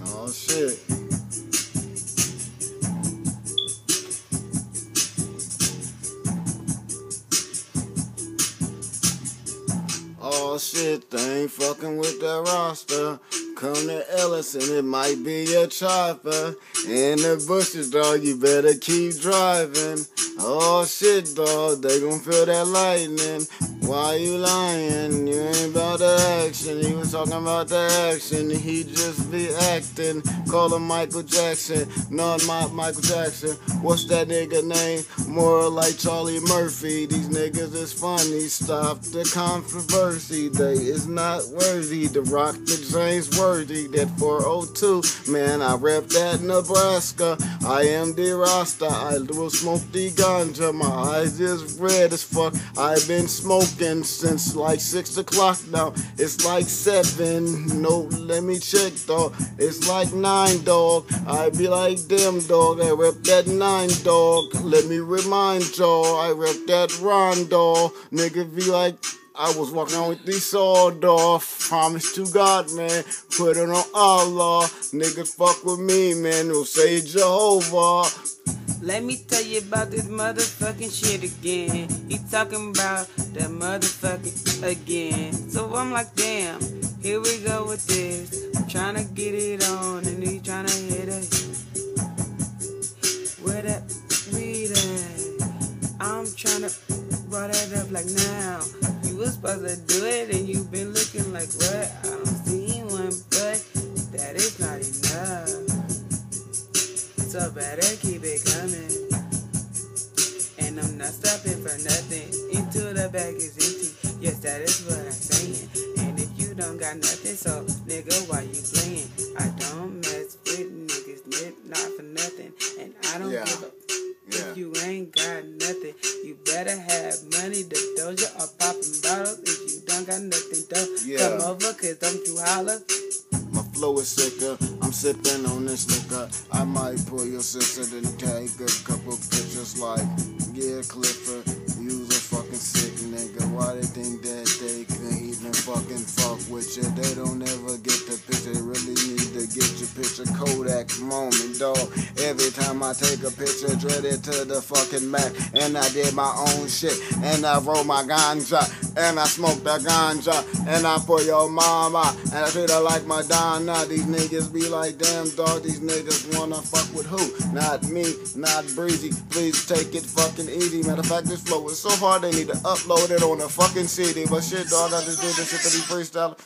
Oh shit. Oh shit, they ain't fucking with that roster. Come to Ellis and it might be a chopper. In the bushes, dog, you better keep driving. Oh shit, dog, they gon' feel that lightning. Why you lying? You ain't about the action. He was talking about the action. He just be acting. Call him Michael Jackson. Not Michael Jackson. What's that nigga name? More like Charlie Murphy. These niggas is funny. Stop the controversy. They is not worthy to rock the James Worthy. That 402. Man, I rep that Nebraska. I am the Rasta. I will smoke the ganja. My eyes is red as fuck. I've been smoking since like 6 o'clock now. It's like 7. No, let me check, dog. It's like 9, dog. I be like, damn, dog. I rep that 9, dog. Let me remind y'all. I rep that Ron, dog. Nigga be like, I was walking on with these sawed off. Promise to God, man. Put it on Allah. Niggas fuck with me, man. They'll say Jehovah. Let me tell you about this motherfucking shit again. He talking about that motherfucking again. So I'm like, damn, here we go with this. I'm trying to get it on and he trying to hit it. Where that weed at? I'm trying to roll that up like now. You was supposed to do it and you been looking like what? I don't see one, but that is not enough. So better keep it coming. And I'm not stopping for nothing. Into the bag is empty. Yes, that is what I'm saying. And if you don't got nothing, so nigga, why you playing? I don't mess with niggas, not for nothing. And I don't give up. If you ain't got nothing, you better have money. The doja or popping bottles. If you don't got nothing, don't come over, cause don't you holler. My flow is sicker, I'm sipping on this liquor. I might pull your sister to take a couple pictures like, yeah, Clifford, you's a fucking sick nigga. Why they think that they can even fucking fuck with you? They don't ever get the picture, they really need to get your picture. Kodak moment, dog. Every time I take a picture, dread it to the fucking Mac. And I did my own shit, and I roll my ganja, and I smoke the ganja, and I put your mama, and I treat her like Madonna. These niggas be like, damn, dog, these niggas wanna fuck with who? Not me, not Breezy. Please take it fucking easy. Matter of fact, this flow is so hard they need to upload it on a fucking CD. But shit, dog, I just did this shit to be freestyling.